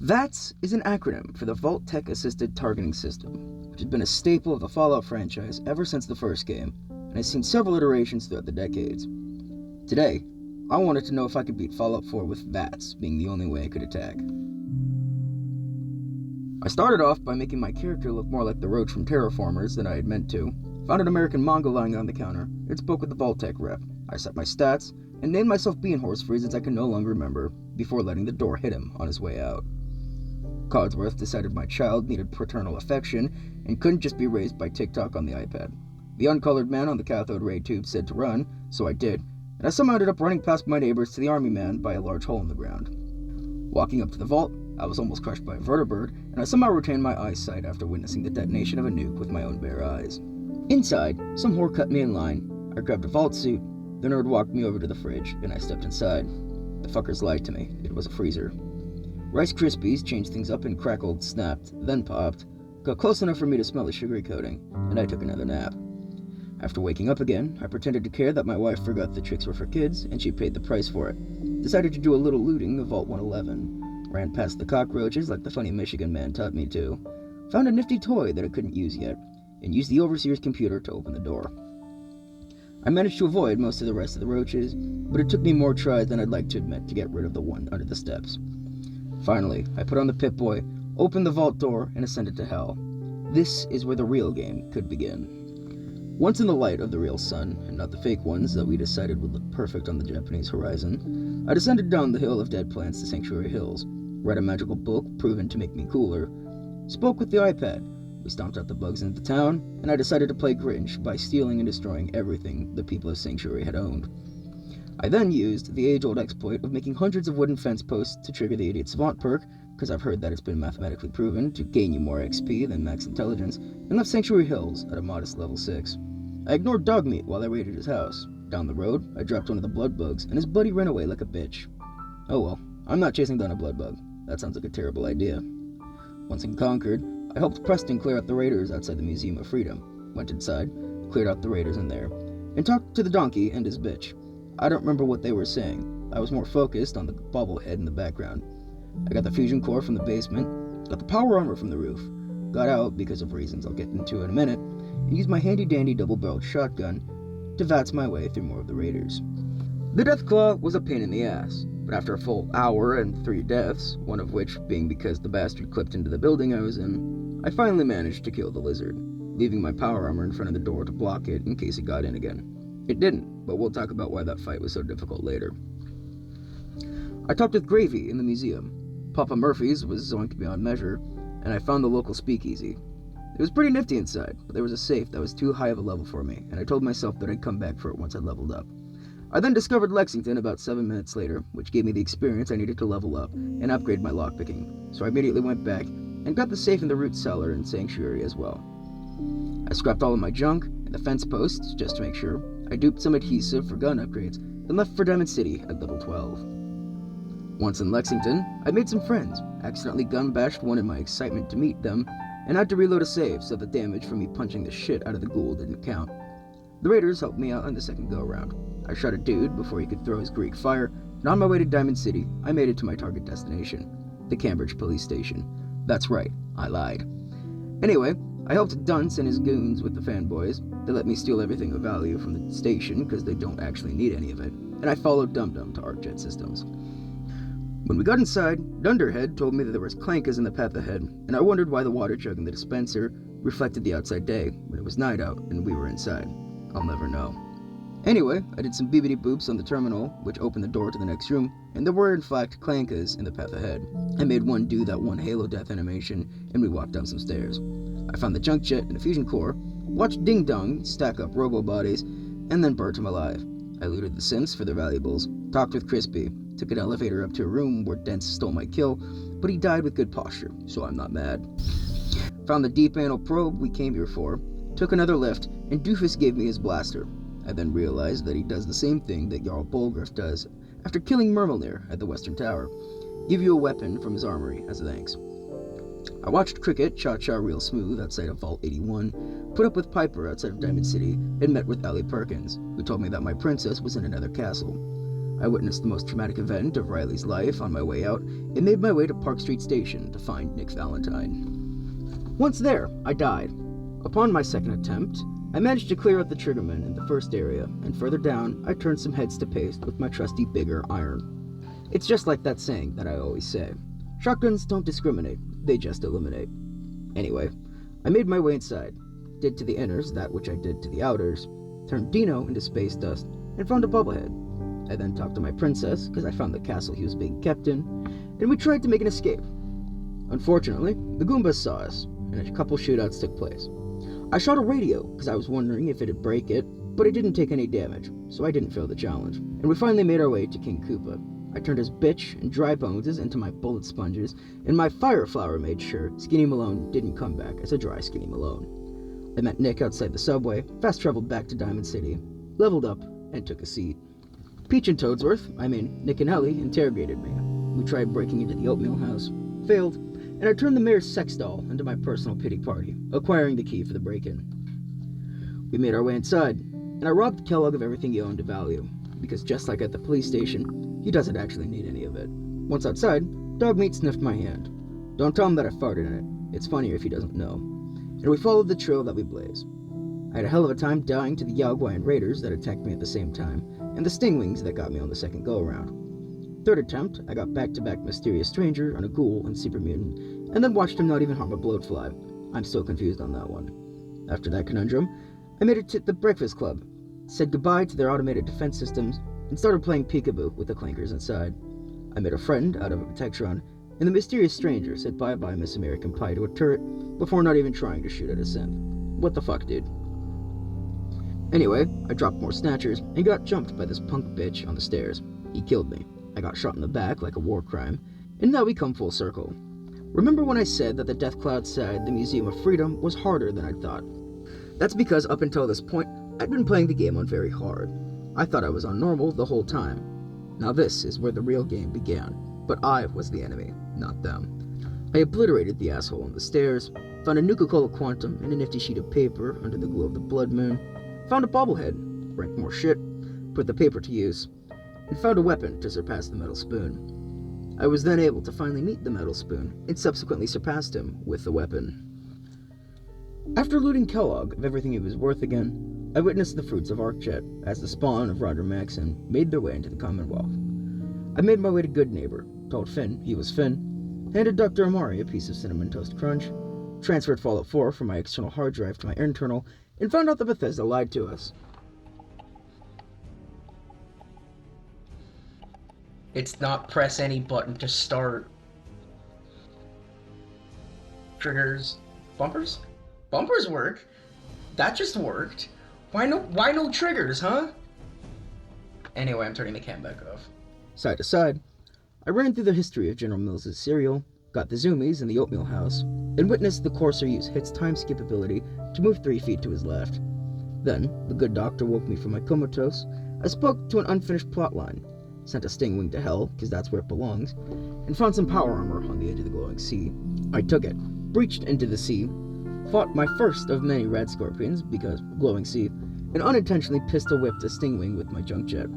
V.A.T.S is an acronym for the Vault Tech Assisted Targeting System, which has been a staple of the Fallout franchise ever since the first game, and has seen several iterations throughout the decades. Today, I wanted to know if I could beat Fallout 4 with V.A.T.S being the only way I could attack. I started off by making my character look more like the Roach from Terraformers than I had meant to, found an American manga lying on the counter, and spoke with the Vault Tech rep. I set my stats, and named myself Beanhorse for reasons I can no longer remember, before letting the door hit him on his way out. Codsworth decided my child needed paternal affection and couldn't just be raised by TikTok on the iPad. The uncolored man on the cathode ray tube said to run, so I did, and I somehow ended up running past my neighbors to the army man by a large hole in the ground. Walking up to the vault, I was almost crushed by a vertibird, and I somehow retained my eyesight after witnessing the detonation of a nuke with my own bare eyes. Inside, some whore cut me in line. I grabbed a vault suit, the nerd walked me over to the fridge, and I stepped inside. The fuckers lied to me. It was a freezer. Rice Krispies changed things up and crackled, snapped, then popped, got close enough for me to smell the sugary coating, and I took another nap. After waking up again, I pretended to care that my wife forgot the tricks were for kids, and she paid the price for it. Decided to do a little looting of Vault 111. Ran past the cockroaches like the funny Michigan man taught me to. Found a nifty toy that I couldn't use yet, and used the overseer's computer to open the door. I managed to avoid most of the rest of the roaches, but it took me more tries than I'd like to admit to get rid of the one under the steps. Finally, I put on the Pip-Boy, opened the vault door, and ascended to hell. This is where the real game could begin. Once in the light of the real sun, and not the fake ones that we decided would look perfect on the Japanese horizon, I descended down the hill of dead plants to Sanctuary Hills, read a magical book proven to make me cooler, spoke with the iPad, we stomped out the bugs into town, and I decided to play Grinch by stealing and destroying everything the people of Sanctuary had owned. I then used the age-old exploit of making hundreds of wooden fence posts to trigger the Idiot Savant perk, because I've heard that it's been mathematically proven to gain you more XP than max intelligence, and left Sanctuary Hills at a modest level 6. I ignored Dogmeat while I raided his house. Down the road, I dropped one of the blood bugs, and his buddy ran away like a bitch. Oh well, I'm not chasing down a blood bug. That sounds like a terrible idea. Once in Concord, I helped Preston clear out the raiders outside the Museum of Freedom. Went inside, cleared out the raiders in there, and talked to the donkey and his bitch. I don't remember what they were saying. I was more focused on the bobblehead in the background. I got the fusion core from the basement, got the power armor from the roof, got out because of reasons I'll get into in a minute, and used my handy-dandy double-barreled shotgun to V.A.T.S my way through more of the raiders. The Deathclaw was a pain in the ass, but after a full hour and 3 deaths, one of which being because the bastard clipped into the building I was in, I finally managed to kill the lizard, leaving my power armor in front of the door to block it in case it got in again. It didn't, but we'll talk about why that fight was so difficult later. I talked with Gravy in the museum. Papa Murphy's was zoinked beyond measure, and I found the local speakeasy. It was pretty nifty inside, but there was a safe that was too high of a level for me, and I told myself that I'd come back for it once I'd leveled up. I then discovered Lexington about 7 minutes later, which gave me the experience I needed to level up and upgrade my lockpicking, so I immediately went back and got the safe in the root cellar in Sanctuary as well. I scrapped all of my junk and the fence posts just to make sure. I duped some adhesive for gun upgrades, then left for Diamond City at level 12. Once in Lexington, I made some friends, accidentally gun-bashed one in my excitement to meet them, and had to reload a save so the damage from me punching the shit out of the ghoul didn't count. The raiders helped me out on the second go-around. I shot a dude before he could throw his Greek fire, and on my way to Diamond City, I made it to my target destination, the Cambridge police station. That's right, I lied. Anyway, I helped Dunce and his goons with the fanboys. They let me steal everything of value from the station because they don't actually need any of it, and I followed Dum Dum to ArcJet Systems. When we got inside, Dunderhead told me that there was clankers in the path ahead, and I wondered why the water jug in the dispenser reflected the outside day when it was night out and we were inside. I'll never know. Anyway, I did some beepity boops on the terminal, which opened the door to the next room, and there were in fact clankers in the path ahead. I made one do that one Halo death animation, and we walked down some stairs. I found the junk jet and the fusion core, watched Ding Dong stack up robo bodies, and then burnt him alive. I looted the synths for their valuables, talked with Crispy, took an elevator up to a room where Dents stole my kill, but he died with good posture, so I'm not mad. Found the deep anal probe we came here for, took another lift, and Doofus gave me his blaster. I then realized that he does the same thing that Jarl Bolgriff does after killing Murmelnir at the Western Tower, give you a weapon from his armory as a thanks. I watched Cricket cha-cha real smooth outside of Vault 81, put up with Piper outside of Diamond City, and met with Allie Perkins, who told me that my princess was in another castle. I witnessed the most traumatic event of Riley's life on my way out and made my way to Park Street Station to find Nick Valentine. Once there, I died. Upon my second attempt, I managed to clear out the triggerman in the first area, and further down, I turned some heads to paste with my trusty bigger iron. It's just like that saying that I always say. Shotguns don't discriminate, they just eliminate. Anyway, I made my way inside, did to the inners that which I did to the outers, turned Dino into space dust, and found a bubblehead. I then talked to my princess, because I found the castle he was being kept in, and we tried to make an escape. Unfortunately, the Goombas saw us, and a couple shootouts took place. I shot a radio, because I was wondering if it'd break it, but it didn't take any damage, so I didn't fail the challenge, and we finally made our way to King Koopa. I turned his bitch and dry bones into my bullet sponges, and my fire flower made sure Skinny Malone didn't come back as a dry Skinny Malone. I met Nick outside the subway, fast traveled back to Diamond City, leveled up, and took a seat. Peach and Nick and Ellie interrogated me. We tried breaking into the oatmeal house, failed, and I turned the mayor's sex doll into my personal pity party, acquiring the key for the break-in. We made our way inside, and I robbed Kellogg of everything he owned of value, because just like at the police station, he doesn't actually need any of it. Once outside, Dogmeat sniffed my hand. Don't tell him that I farted in it. It's funnier if he doesn't know. And we followed the trail that we blazed. I had a hell of a time dying to the Yaoguaian raiders that attacked me at the same time, and the stingwings that got me on the second go-around. Third attempt, I got back-to-back Mysterious Stranger on a ghoul and super mutant, and then watched him not even harm a bloatfly. I'm still confused on that one. After that conundrum, I made it to the Breakfast Club, said goodbye to their automated defense systems, and started playing peekaboo with the clankers inside. I made a friend out of a Protectron, and the Mysterious Stranger said bye-bye Miss American Pie to a turret before not even trying to shoot at a synth. What the fuck, dude? Anyway, I dropped more snatchers and got jumped by this punk bitch on the stairs. He killed me. I got shot in the back like a war crime, and now we come full circle. Remember when I said that the Death Cloud side, the Museum of Freedom, was harder than I'd thought? That's because up until this point, I'd been playing the game on very hard. I thought I was on normal the whole time. Now this is where the real game began, but I was the enemy, not them. I obliterated the asshole on the stairs, found a Nuka-Cola Quantum and a nifty sheet of paper under the glow of the blood moon, found a bobblehead, ranked more shit, put the paper to use, and found a weapon to surpass the metal spoon. I was then able to finally meet the metal spoon, and subsequently surpassed him with the weapon. After looting Kellogg of everything he was worth again, I witnessed the fruits of ArcJet as the spawn of Roger Maxon made their way into the Commonwealth. I made my way to Good Neighbor, told Finn he was Finn, handed Dr. Amari a piece of Cinnamon Toast Crunch, transferred Fallout 4 from my external hard drive to my internal, and found out that Bethesda lied to us. It's not press any button to start. Triggers. Bumpers? Bumpers work? That just worked. Why no triggers, huh? Anyway, I'm turning the cam back off. Side to side, I ran through the history of General Mills' cereal, got the zoomies in the oatmeal house, and witnessed the Courser use Hit's time skip ability to move 3 feet to his left. Then, the good doctor woke me from my comatose. I spoke to an unfinished plotline, sent a stingwing to hell, because that's where it belongs, and found some power armor on the edge of the glowing sea. I took it, breached into the sea, fought my first of many red scorpions, because glowing sea, and unintentionally pistol-whipped a stingwing with my junk jet.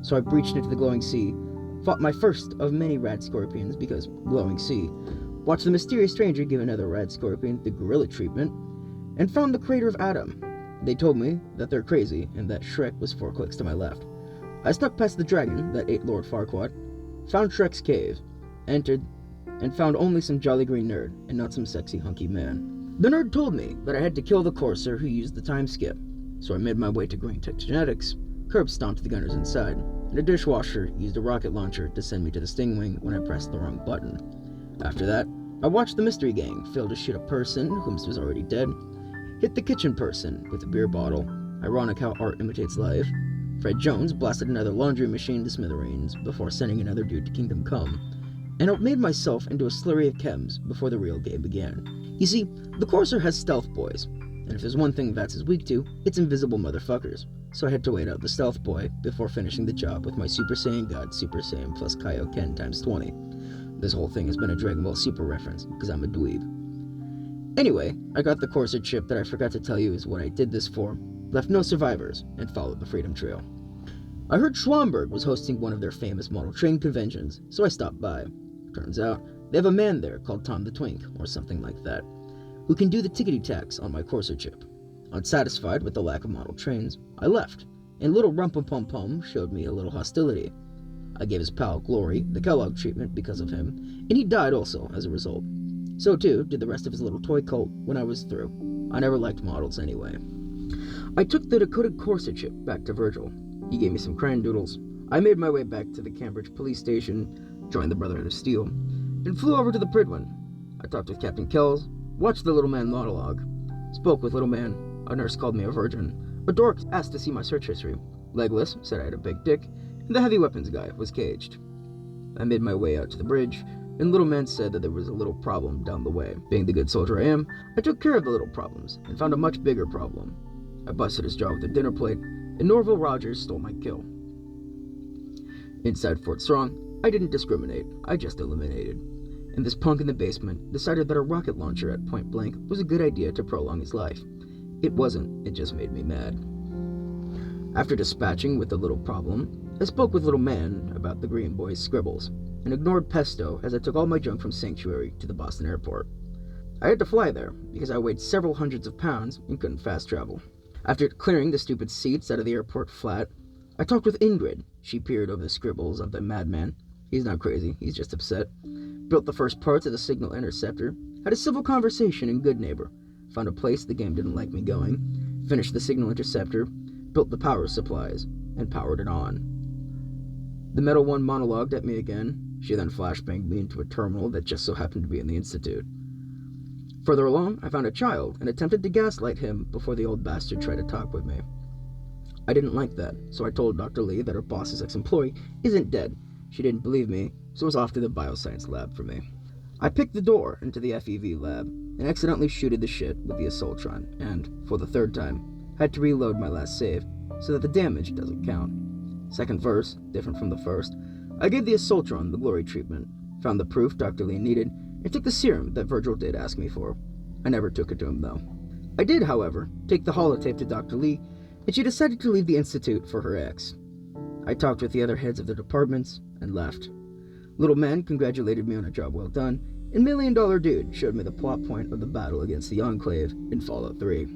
So I breached into the glowing sea, fought my first of many rad scorpions, because glowing sea, watched the Mysterious Stranger give another rad scorpion the gorilla treatment, and found the crater of Adam. They told me that they're crazy, and that Shrek was 4 clicks to my left. I snuck past the dragon that ate Lord Farquaad, found Shrek's cave, entered, and found only some jolly green nerd, and not some sexy hunky man. The nerd told me that I had to kill the Courser who used the time skip, so I made my way to Green Tech Genetics, curb stomped the gunners inside, and a dishwasher used a rocket launcher to send me to the Stingwing when I pressed the wrong button. After that, I watched the mystery gang fail to shoot a person whom was already dead, hit the kitchen person with a beer bottle, ironic how art imitates life. Fred Jones blasted another laundry machine to smithereens before sending another dude to Kingdom Come, and I made myself into a slurry of chems before the real game began. You see, the Courser has stealth boys, and if there's one thing V.A.T.S is weak to, it's invisible motherfuckers, so I had to wait out the stealth boy before finishing the job with my Super Saiyan God Super Saiyan plus Kaioken times 20. This whole thing has been a Dragon Ball Super reference, because I'm a dweeb. Anyway, I got the Courser chip that I forgot to tell you is what I did this for, left no survivors, and followed the Freedom Trail. I heard Schwamberg was hosting one of their famous model train conventions, so I stopped by. Turns out, they have a man there called Tom the Twink, or something like that, who can do the tickety tacks on my Corsair chip. Unsatisfied with the lack of model trains, I left, and little Rumpum-Pum-Pum showed me a little hostility. I gave his pal Glory the Kellogg treatment because of him, and he died also as a result. So too did the rest of his little toy cult when I was through. I never liked models anyway. I took the decoded Corsair chip back to Virgil. He gave me some crayon doodles. I made my way back to the Cambridge police station, joined the Brotherhood of Steel, and flew over to the Pridwin. I talked with Captain Kells, watched the little man monologue, spoke with little man. A nurse called me a virgin. A dork asked to see my search history. Legless said I had a big dick, and the heavy weapons guy was caged. I made my way out to the bridge, and little man said that there was a little problem down the way. Being the good soldier I am, I took care of the little problems, and found a much bigger problem. I busted his jaw with a dinner plate, and Norville Rogers stole my kill. Inside Fort Strong, I didn't discriminate, I just eliminated. And this punk in the basement decided that a rocket launcher at point blank was a good idea to prolong his life. It wasn't, it just made me mad. After dispatching with the little problem, I spoke with little man about the Green Boy's scribbles, and ignored Pesto as I took all my junk from Sanctuary to the Boston airport. I had to fly there, because I weighed several hundreds of pounds and couldn't fast travel. After clearing the stupid seats out of the airport flat, I talked with Ingrid. She peered over the scribbles of the madman. He's not crazy, he's just upset. Built the first parts of the signal interceptor, had a civil conversation in Good Neighbor, found a place the game didn't like me going, finished the signal interceptor, built the power supplies, and powered it on. The Metal One monologued at me again. She then flashbanged me into a terminal that just so happened to be in the Institute. Further along, I found a child and attempted to gaslight him before the old bastard tried to talk with me. I didn't like that, so I told Dr. Lee that her boss's ex-employee isn't dead. She didn't believe me, so was off to the bioscience lab for me. I picked the door into the FEV lab and accidentally shooted the shit with the Assaultron, and, for the third time, had to reload my last save so that the damage doesn't count. Second verse, different from the first, I gave the Assaultron the glory treatment, found the proof Dr. Lee needed, and took the serum that Virgil did ask me for. I never took it to him, though. I did, however, take the holotape to Dr. Lee, and she decided to leave the Institute for her ex. I talked with the other heads of the departments, and left. Little Man congratulated me on a job well done, and Million Dollar Dude showed me the plot point of the battle against the Enclave in Fallout 3.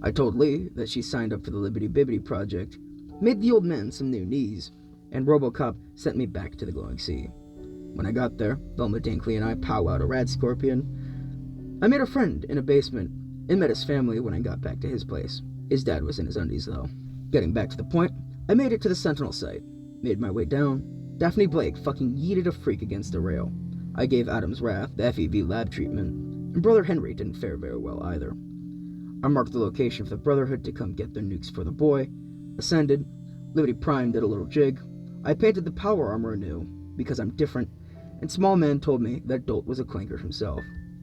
I told Lee that she signed up for the Libbity Bibbity project, made the old man some new knees, and RoboCop sent me back to the glowing sea. When I got there, Velma Dinkley and I powwowed a rad scorpion. I made a friend in a basement, and met his family when I got back to his place. His dad was in his undies, though. Getting back to the point, I made it to the Sentinel site. Made my way down. Daphne Blake fucking yeeted a freak against a rail. I gave Adam's Wrath the FEV lab treatment, and Brother Henry didn't fare very well either. I marked the location for the Brotherhood to come get their nukes for the boy, ascended, Liberty Prime did a little jig, I painted the power armor anew, because I'm different, and Small Man told me that Dolt was a clanker himself.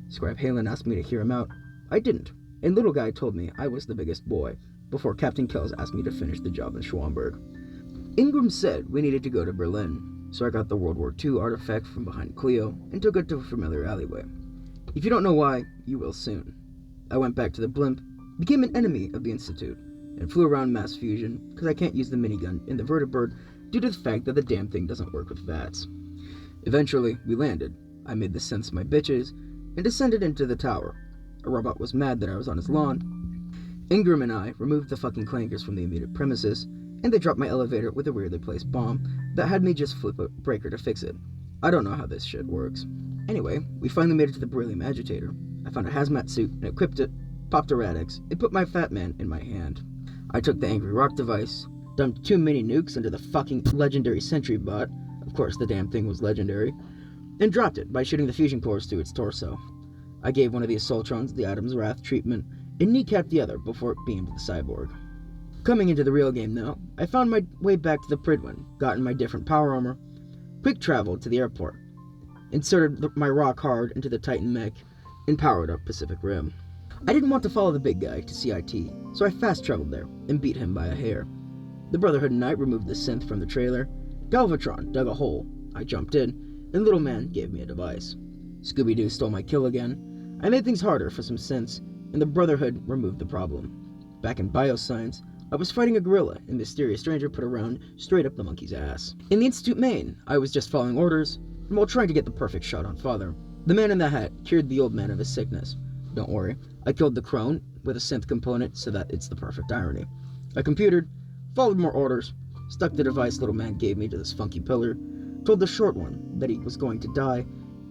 Scribe Halen asked me to hear him out. I didn't, and Little Guy told me I was the biggest boy, before Captain Kells asked me to finish the job in Schwamberg. Ingram said we needed to go to Berlin, so I got the World War II artifact from behind Cleo and took it to a familiar alleyway. If you don't know why, you will soon. I went back to the blimp, became an enemy of the Institute, and flew around Mass Fusion because I can't use the minigun in the vertibird due to the fact that the damn thing doesn't work with V.A.T.S. Eventually, we landed. I made the synths my bitches, and descended into the tower. A robot was mad that I was on his lawn. Ingram and I removed the fucking clankers from the immediate premises, and they dropped my elevator with a weirdly placed bomb that had me just flip a breaker to fix it. I don't know how this shit works. Anyway, we finally made it to the beryllium agitator. I found a hazmat suit and equipped it, popped a Radix, and put my Fat Man in my hand. I took the Angry Rock device, dumped 2 mini nukes into the fucking legendary Sentry bot, of course the damn thing was legendary, and dropped it by shooting the fusion cores through its torso. I gave one of the Assaultrons the Adam's Wrath treatment, and kneecapped the other before it beamed the cyborg. Coming into the real game now, I found my way back to the Pridwin, gotten my different power armor, quick traveled to the airport, inserted my rock hard into the Titan mech, and powered up Pacific Rim. I didn't want to follow the big guy to CIT, so I fast traveled there and beat him by a hair. The Brotherhood and I removed the synth from the trailer, Galvatron dug a hole, I jumped in, and Little Man gave me a device. Scooby-Doo stole my kill again. I made things harder for some synths, and the Brotherhood removed the problem. Back in bioscience, I was fighting a gorilla, and mysterious stranger put a round straight up the monkey's ass. In the Institute, Maine, I was just following orders, and while trying to get the perfect shot on Father, the man in the hat cured the old man of his sickness. Don't worry, I killed the crone with a synth component so that it's the perfect irony. I computered, followed more orders, stuck the device little man gave me to this funky pillar, told the short one that he was going to die,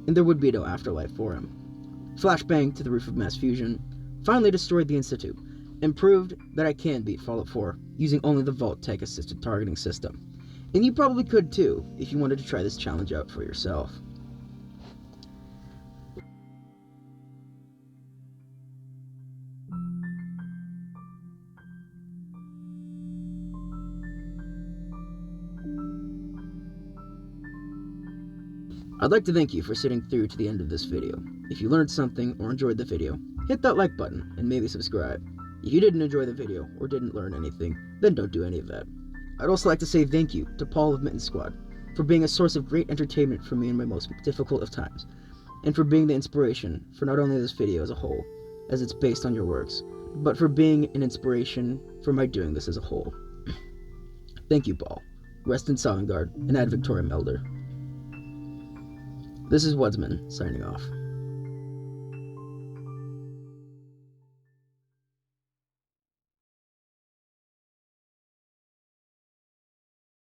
and there would be no afterlife for him. Flashbang to the roof of mass fusion, finally destroyed the Institute, and proved that I can beat Fallout 4 using only the Vault-Tec assisted targeting system. And you probably could too, if you wanted to try this challenge out for yourself. I'd like to thank you for sitting through to the end of this video. If you learned something or enjoyed the video, hit that like button and maybe subscribe. If you didn't enjoy the video or didn't learn anything, then don't do any of that. I'd also like to say thank you to Paul of Mitten Squad for being a source of great entertainment for me in my most difficult of times, and for being the inspiration for not only this video as a whole, as it's based on your works, but for being an inspiration for my doing this as a whole. Thank you, Paul. Rest in Sovngarde and ad Victoriam Elder. This is Wudsman, signing off.